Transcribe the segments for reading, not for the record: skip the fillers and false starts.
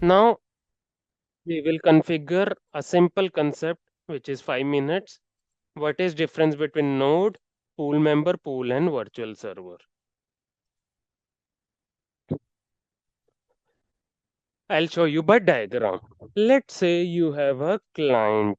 Now we will configure a simple concept which is 5 minutes. What is difference between node, pool member, pool and virtual server? I'll show you by diagram. Let's say you have a client.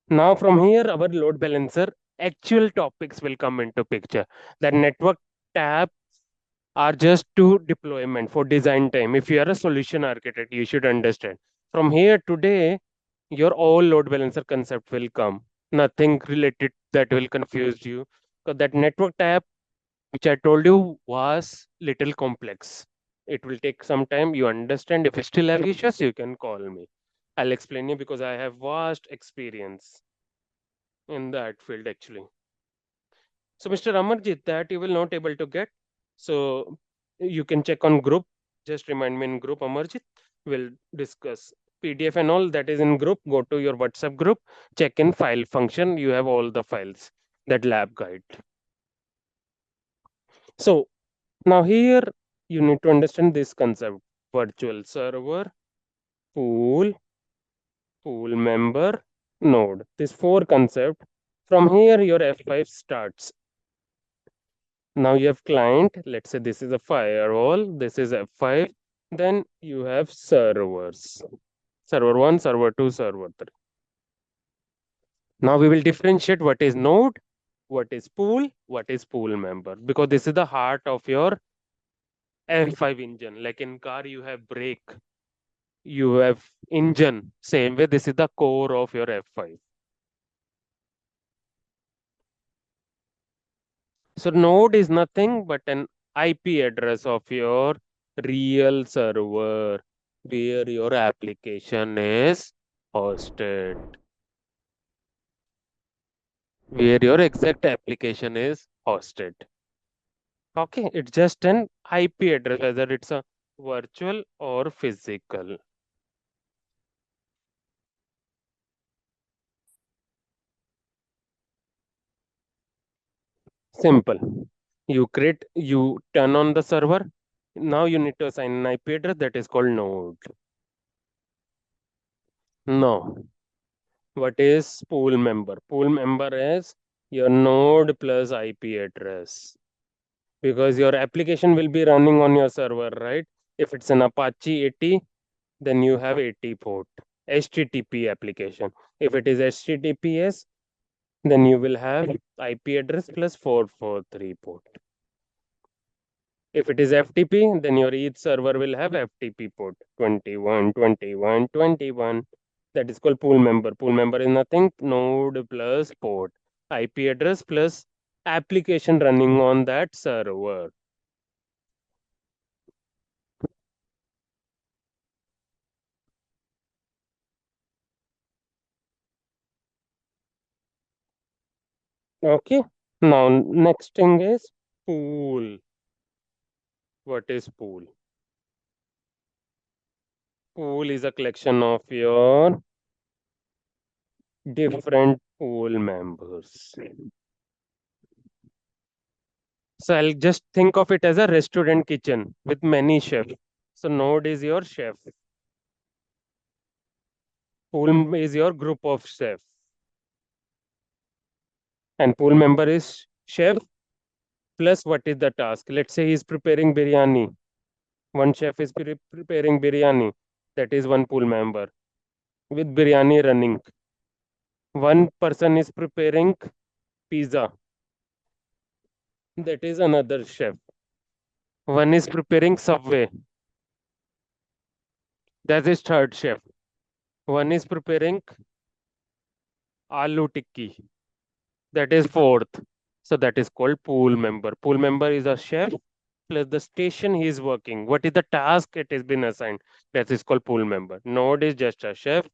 Now from here our load balancer actual topics will come into picture. The network tab are just to deployment for design time. If you are a solution architect, you should understand. From here today, your all load balancer concept will come. Nothing related that will confuse you. So that network tab, which I told you, was little complex. It will take some time. You understand. If you still have issues, you can call me. I'll explain you because I have vast experience in that field actually. So Mr. Amarjit, that you will not able to get. So you can check on group. Just remind me in group, Amarjit. We'll discuss PDF and all that is in group. Go to your WhatsApp group, check in file function. You have all the files, that lab guide. So now here you need to understand this concept. Virtual server, pool, pool member, node. This four concept. From here your F5 starts. Now you have client, let's say this is a firewall, this is F5, then you have servers. Server 1, server 2, server 3. Now we will differentiate what is node, what is pool, what is pool member, because this is the heart of your F5 engine. Like in car, you have brake, you have engine. Same way, this is the core of your F5. So node is nothing but an IP address of your real server where your application is hosted, where your exact application is hosted. Okay, it's just an IP address, whether it's a virtual or physical. Simple. You turn on the server. Now you need to assign an IP address that is called node. No. What is pool member? Pool member is your node plus IP address because your application will be running on your server, right? If it's an Apache 80, then you have 80 port HTTP application. If it is HTTPS, then you will have IP address plus 443 port. If it is FTP, then your each server will have FTP port 21, 21, 21. That is called pool member. Pool member is nothing, node plus port, IP address plus application running on that server. Okay. Now, next thing is pool. What is pool? Pool is a collection of your different pool members. So I'll just think of it as a restaurant kitchen with many chefs. So node is your chef. Pool is your group of chefs. And pool member is chef plus what is the task. Let's say he's preparing biryani. One chef is preparing biryani. That is one pool member with biryani running. One person is preparing pizza. That is another chef. One is preparing subway. That is third chef. One is preparing aloo tikki. That is fourth. So that is called pool member. Pool member is a chef plus the station he is working. What is the task it has been assigned? That is called pool member. Node is just a chef.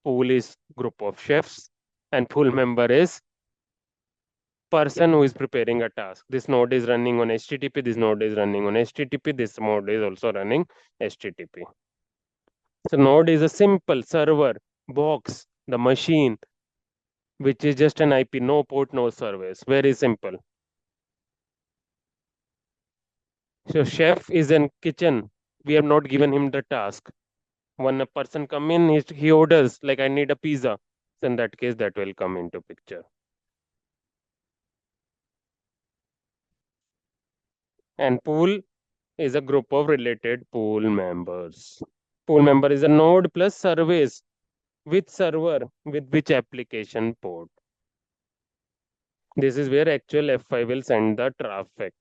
Pool is group of chefs. And pool member is person who is preparing a task. This node is running on HTTP. This node is running on HTTP. This node is also running HTTP. So node is a simple server box, the machine, which is just an IP, no port, no service. Very simple. So chef is in kitchen. We have not given him the task. When a person come in, he orders like I need a pizza. So in that case, that will come into picture. And pool is a group of related pool members. Pool member is a node plus service with server with which application port. This is where actual F5 will send the traffic.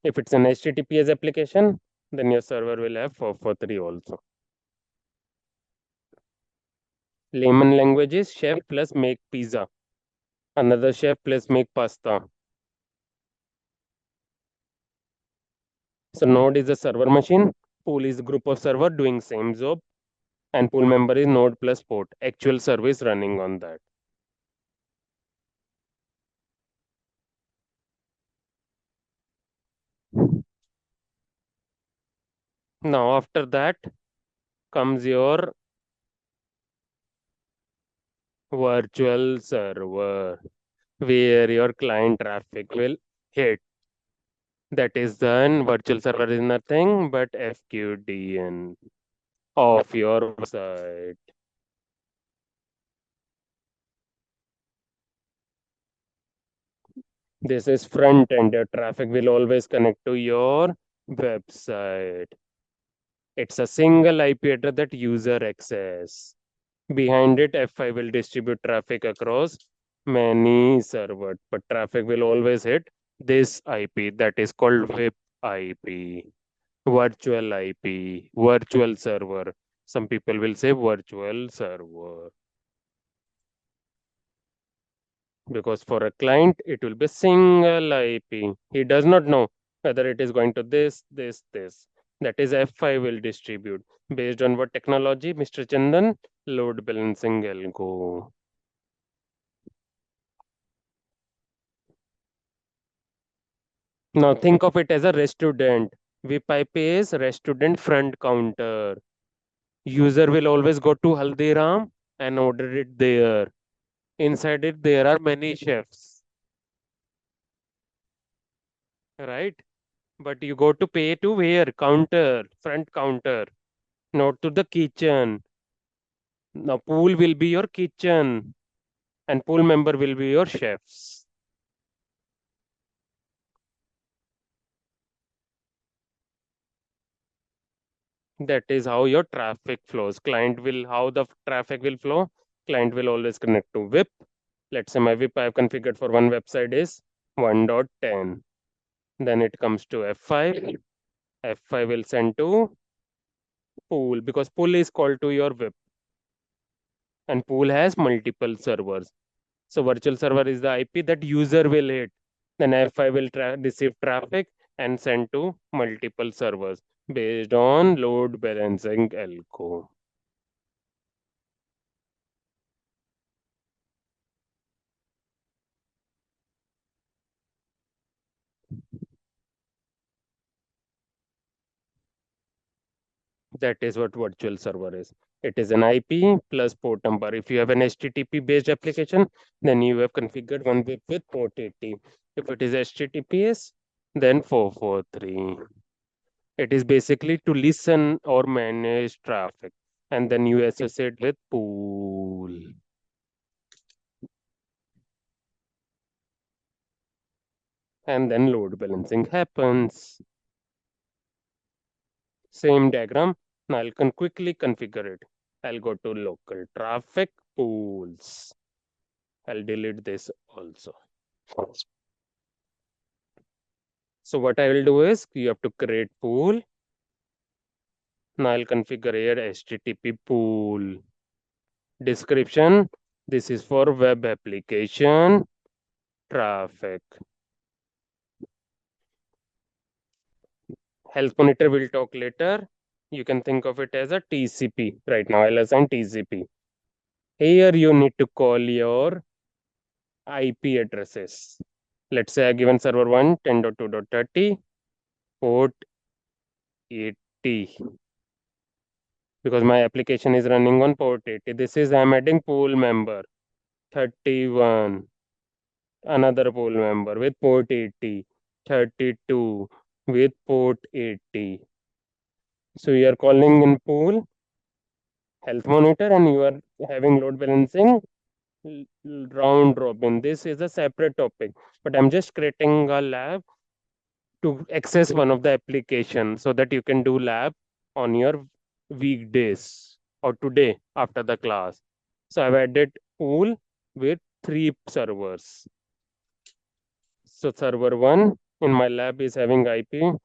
If it's an HTTPS application, then your server will have 443 also. Layman language is chef plus make pizza. Another chef plus make pasta. So node is a server machine. Pool is a group of server doing same job. And pool member is node plus port. Actual service running on that. Now after that comes your virtual server where your client traffic will hit. That is done. Virtual server is nothing but FQDN of your website. This is front end. Your traffic will always connect to your website. It's a single IP address that user access. Behind it, F5 will distribute traffic across many servers, but traffic will always hit this IP that is called VIP IP, virtual IP, virtual server. Some people will say virtual server because for a client it will be single IP. He does not know whether it is going to this. That is F5 will distribute based on what technology, Mr. Chandan? Load balancing algo. Now think of it as a restaurant. VIP is restaurant front counter. User will always go to Haldiram and order it there. Inside it, there are many chefs, right? But you go to pay to where? Counter, front counter, not to the kitchen. Now pool will be your kitchen and pool member will be your chefs. That is how your traffic flows. Client will, how the traffic will flow. Client will always connect to VIP. Let's say my VIP I have configured for one website is 1.10. Then it comes to F5. F5 will send to pool because pool is called to your VIP and pool has multiple servers. So virtual server is the IP that user will hit. Then F5 will receive traffic and send to multiple servers based on load balancing algo. That is what virtual server is. It is an IP plus port number. If you have an HTTP based application, then you have configured one with port 80. If it is HTTPS, then 443. It is basically to listen or manage traffic. And then you associate with pool. And then load balancing happens. Same diagram. Now I can quickly configure it. I'll go to local traffic pools. I'll delete this also. So what I will do is you have to create pool. Now I'll configure here HTTP pool. Description. This is for web application traffic. Health monitor will talk later. You can think of it as a TCP. Right now I'll assign TCP. Here you need to call your IP addresses. Let's say I given server 1 10.2.30 port 80 because my application is running on port 80. This is I'm adding pool member 31, another pool member with port 80, 32 with port 80. So you are calling in pool health monitor and you are having load balancing round robin. This is a separate topic, but I'm just creating a lab to access one of the application so that you can do lab on your weekdays or today after the class. So I've added pool with three servers. So server 1 in my lab is having IP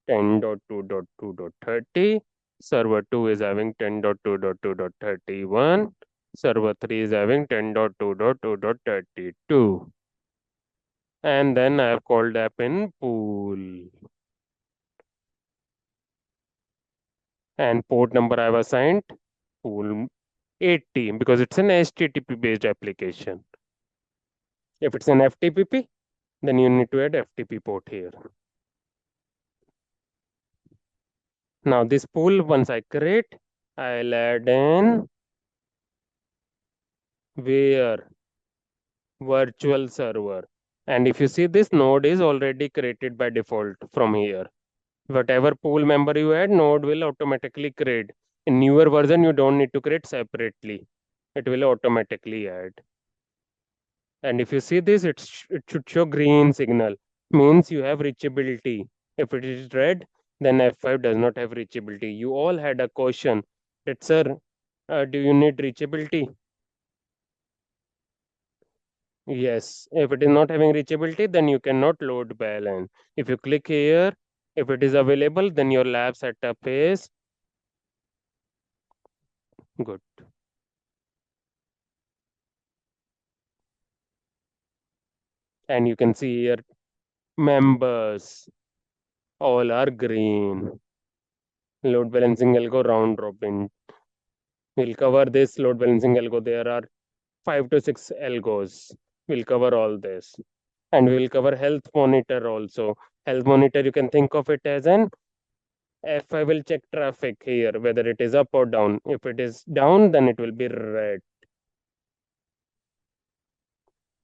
10.2.2.30. Server 2 is having 10.2.2.31. Server 3 is having 10.2.2.32. And then I have called app in pool. And port number I have assigned pool 80 because it's an HTTP based application. If it's an FTP, then you need to add FTP port here. Now this pool, once I create, I'll add in where virtual server. And if you see this node is already created by default from here. Whatever pool member you add, node will automatically create. In newer version, you don't need to create separately. It will automatically add. And if you see this, it should show green signal. Means you have reachability. If it is red, then F5 does not have reachability. You all had a question that, sir, do you need reachability? Yes, if it is not having reachability, then you cannot load balance. If you click here, if it is available, then your lab setup is good. And you can see here members all are green. Load balancing algo round robin. We'll cover this load balancing algo. There are 5 to 6 algos. We'll cover all this. And we will cover health monitor also. Health monitor, you can think of it as an F5 will check traffic here, whether it is up or down. If it is down, then it will be red.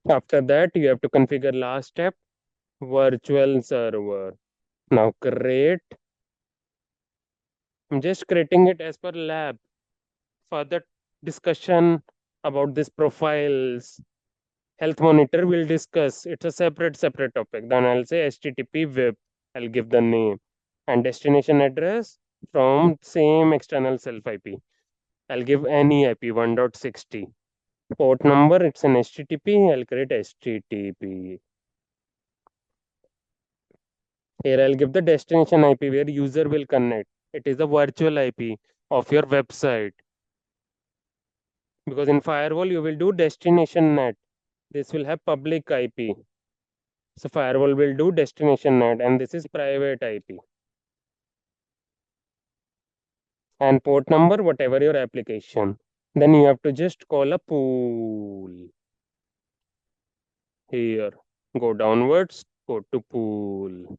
After that, you have to configure last step, virtual server. Now create, I'm just creating it as per lab. Further discussion about this profiles, health monitor we'll discuss. It's a separate topic. Then I'll say HTTP web. I'll give the name and destination address from same external self IP. I'll give any IP 1.60. Port number, it's an HTTP. I'll create HTTP. Here I'll give the destination IP where user will connect. It is a virtual IP of your website. Because in firewall you will do destination net. This will have public IP. So firewall will do destination net and this is private IP. And port number, whatever your application. Then you have to just call a pool. Here, go downwards, go to pool.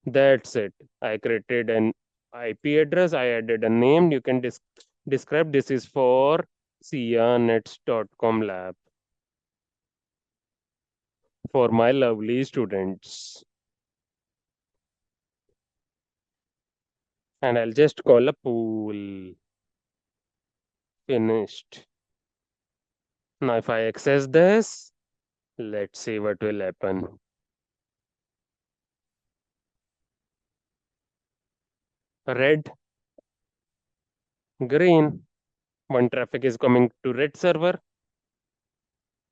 That's it. I created an IP address. I added a name. You can describe this is for sianets.com lab for my lovely students. And I'll just call a pool. Finished. Now, if I access this, let's see what will happen. Red, green. One traffic is coming to red server,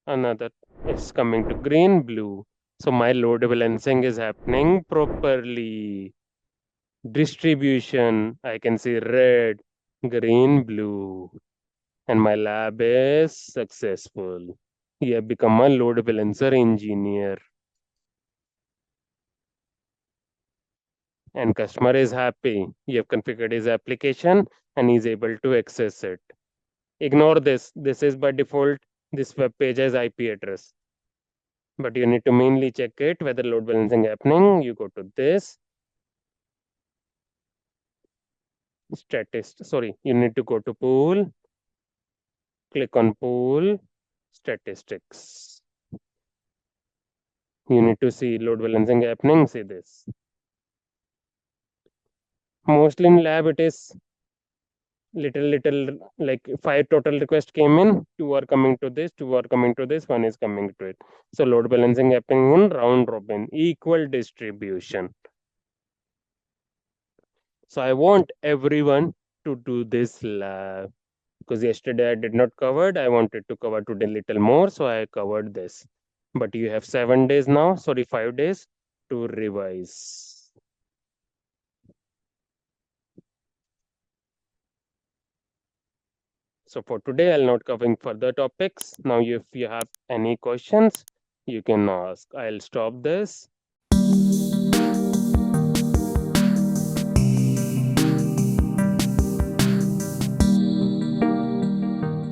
another is coming to green, blue. So my load balancing is happening properly. Distribution, I can see red, green, blue. And my lab is successful. You have become a load balancer engineer. And customer is happy. You have configured his application and he's able to access it. Ignore this. This is by default. This web page has IP address. But you need to mainly check it whether load balancing happening. You go to this statist. Sorry, you need to go to pool. Click on pool statistics. You need to see load balancing happening. See this. Mostly in lab, it is little like five total requests came in. Two are coming to this, two are coming to this, one is coming to it. So load balancing happening in round robin, equal distribution. So I want everyone to do this lab because yesterday I did not covered. I wanted to cover today little more, so I covered this. But you have 7 days now, sorry, 5 days to revise. So for today, I'll not covering further topics. Now, if you have any questions, you can ask. I'll stop this.